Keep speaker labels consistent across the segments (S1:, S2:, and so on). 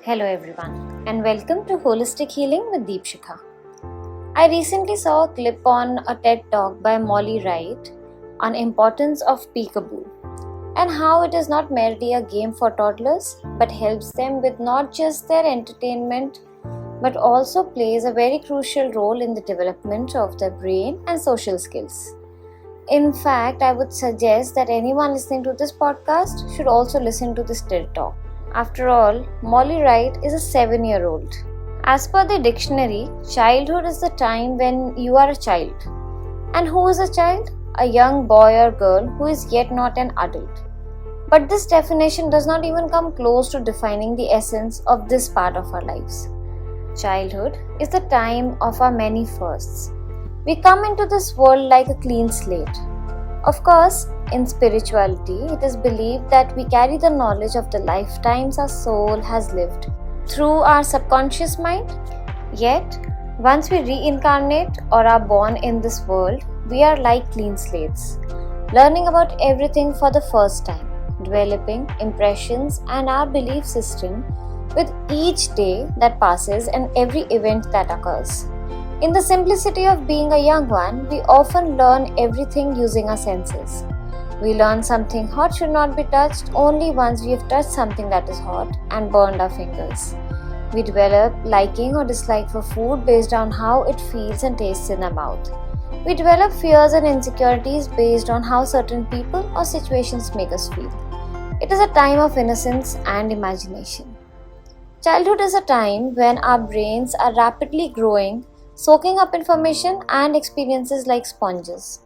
S1: Hello everyone and welcome to Holistic Healing with Deepshikha. I recently saw a clip on a TED talk by Molly Wright on importance of peekaboo and how it is not merely a game for toddlers but helps them with not just their entertainment but also plays a very crucial role in the development of their brain and social skills. In fact, I would suggest that anyone listening to this podcast should also listen to this TED talk. After all, Molly Wright is a 7-year-old. As per the dictionary, childhood is the time when you are a child. And who is a child? A young boy or girl who is yet not an adult. But this definition does not even come close to defining the essence of this part of our lives. Childhood is the time of our many firsts. We come into this world like a clean slate. Of course, in spirituality, it is believed that we carry the knowledge of the lifetimes our soul has lived through our subconscious mind. Yet, once we reincarnate or are born in this world, we are like clean slates, learning about everything for the first time, developing impressions and our belief system with each day that passes and every event that occurs. In the simplicity of being a young one, we often learn everything using our senses. We learn something hot should not be touched only once we have touched something that is hot and burned our fingers. We develop liking or dislike for food based on how it feels and tastes in our mouth. We develop fears and insecurities based on how certain people or situations make us feel. It is a time of innocence and imagination. Childhood is a time when our brains are rapidly growing, soaking up information and experiences like sponges.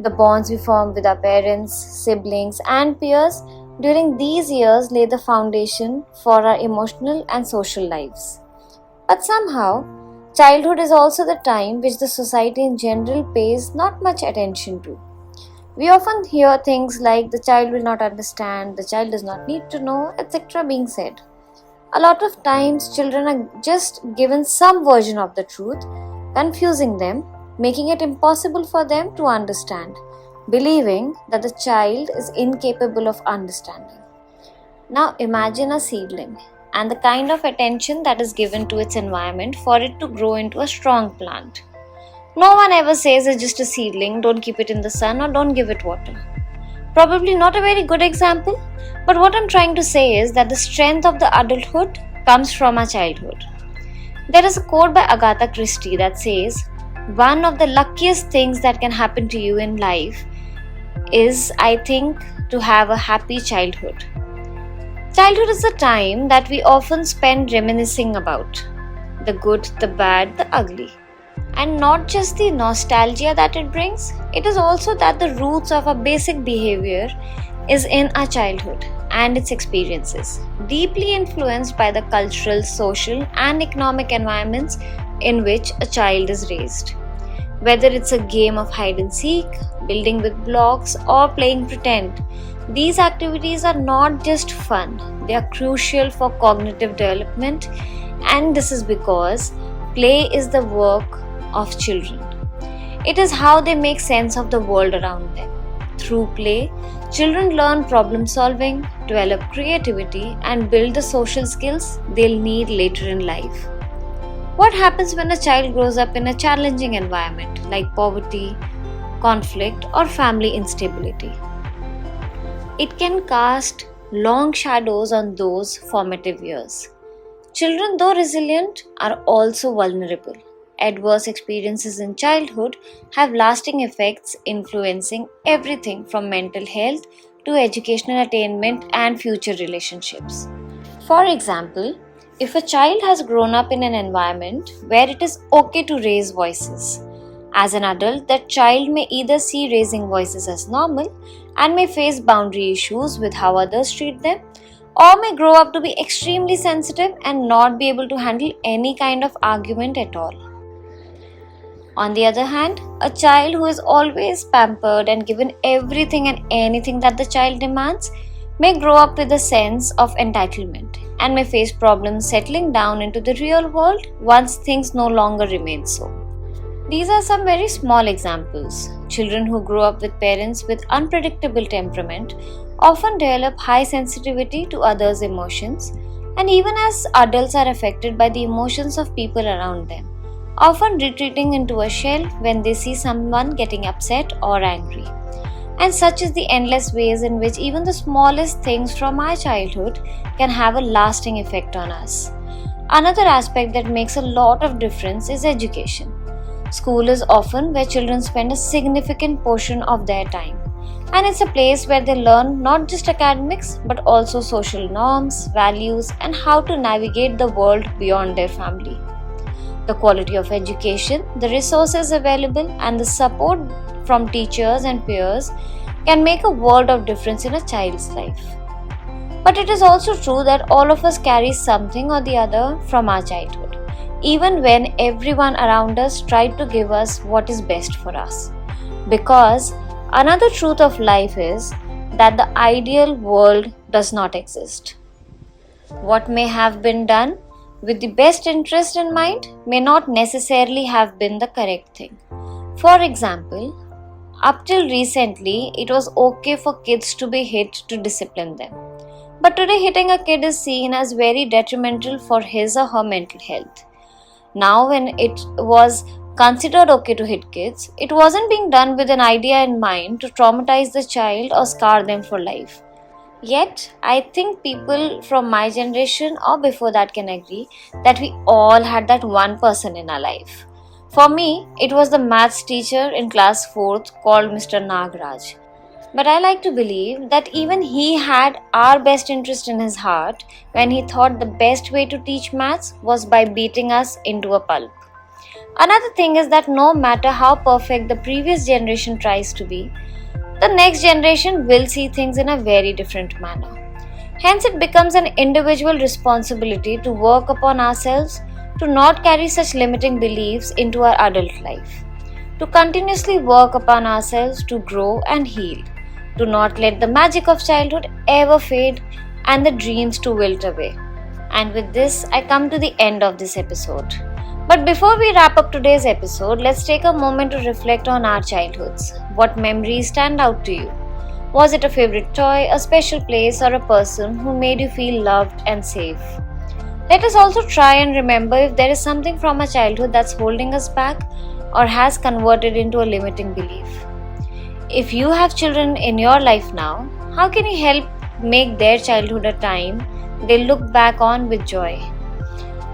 S1: The bonds we form with our parents, siblings, and peers during these years lay the foundation for our emotional and social lives. But somehow, childhood is also the time which the society in general pays not much attention to. We often hear things like the child will not understand, the child does not need to know, etc. being said. A lot of times, children are just given some version of the truth, confusing them, making it impossible for them to understand, believing that the child is incapable of understanding. Now imagine a seedling and the kind of attention that is given to its environment for it to grow into a strong plant. No one ever says it's just a seedling, don't keep it in the sun or don't give it water. Probably not a very good example, but what I'm trying to say is that the strength of the adulthood comes from our childhood. There is a quote by Agatha Christie that says, "One of the luckiest things that can happen to you in life is, I think, to have a happy childhood." Childhood is the time that we often spend reminiscing about the good, the bad, the ugly. And not just the nostalgia that it brings, it is also that the roots of our basic behavior is in our childhood and its experiences, deeply influenced by the cultural, social, and economic environments in which a child is raised. Whether it's a game of hide and seek, building with blocks, or playing pretend, these activities are not just fun, they are crucial for cognitive development, and this is because play is the work of children. It is how they make sense of the world around them. Through play, children learn problem solving, develop creativity, and build the social skills they'll need later in life. What happens when a child grows up in a challenging environment like poverty, conflict, or family instability? It can cast long shadows on those formative years. Children, though resilient, are also vulnerable. Adverse experiences in childhood have lasting effects influencing everything from mental health to educational attainment and future relationships. For example, if a child has grown up in an environment where it is okay to raise voices, as an adult, that child may either see raising voices as normal and may face boundary issues with how others treat them, or may grow up to be extremely sensitive and not be able to handle any kind of argument at all. On the other hand, a child who is always pampered and given everything and anything that the child demands may grow up with a sense of entitlement and may face problems settling down into the real world once things no longer remain so. These are some very small examples. Children who grow up with parents with unpredictable temperament often develop high sensitivity to others' emotions, And even as adults are affected by the emotions of people around them, often retreating into a shell when they see someone getting upset or angry. And such is the endless ways in which even the smallest things from our childhood can have a lasting effect on us. Another aspect that makes a lot of difference is education. School is often where children spend a significant portion of their time. And it's a place where they learn not just academics but also social norms, values, and how to navigate the world beyond their family. The quality of education, the resources available, and the support from teachers and peers can make a world of difference in a child's life. But it is also true that all of us carry something or the other from our childhood, even when everyone around us tried to give us what is best for us. Because another truth of life is that the ideal world does not exist. What may have been done with the best interest in mind may not necessarily have been the correct thing. For example, up till recently, it was okay for kids to be hit to discipline them. But today, hitting a kid is seen as very detrimental for his or her mental health. Now, when it was considered okay to hit kids, it wasn't being done with an idea in mind to traumatize the child or scar them for life. Yet, I think people from my generation or before that can agree that we all had that one person in our life. For me, it was the maths teacher in class 4th called Mr. Nagraj. But I like to believe that even he had our best interest in his heart when he thought the best way to teach maths was by beating us into a pulp. Another thing is that no matter how perfect the previous generation tries to be, the next generation will see things in a very different manner. Hence, it becomes an individual responsibility to work upon ourselves to not carry such limiting beliefs into our adult life, to continuously work upon ourselves to grow and heal, to not let the magic of childhood ever fade and the dreams to wilt away. And with this, I come to the end of this episode. But before we wrap up today's episode, let's take a moment to reflect on our childhoods. What memories stand out to you? Was it a favorite toy, a special place, or a person who made you feel loved and safe? Let us also try and remember if there is something from our childhood that's holding us back or has converted into a limiting belief. If you have children in your life now, how can you help make their childhood a time they look back on with joy?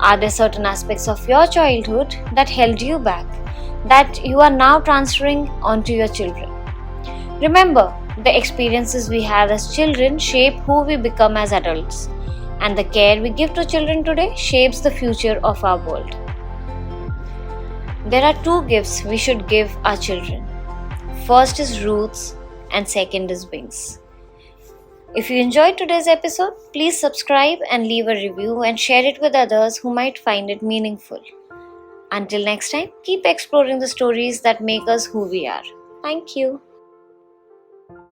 S1: Are there certain aspects of your childhood that held you back, that you are now transferring onto your children? Remember, the experiences we have as children shape who we become as adults, and the care we give to children today shapes the future of our world. There are two gifts we should give our children. First is roots, and second is wings. If you enjoyed today's episode, please subscribe and leave a review and share it with others who might find it meaningful. Until next time, keep exploring the stories that make us who we are. Thank you.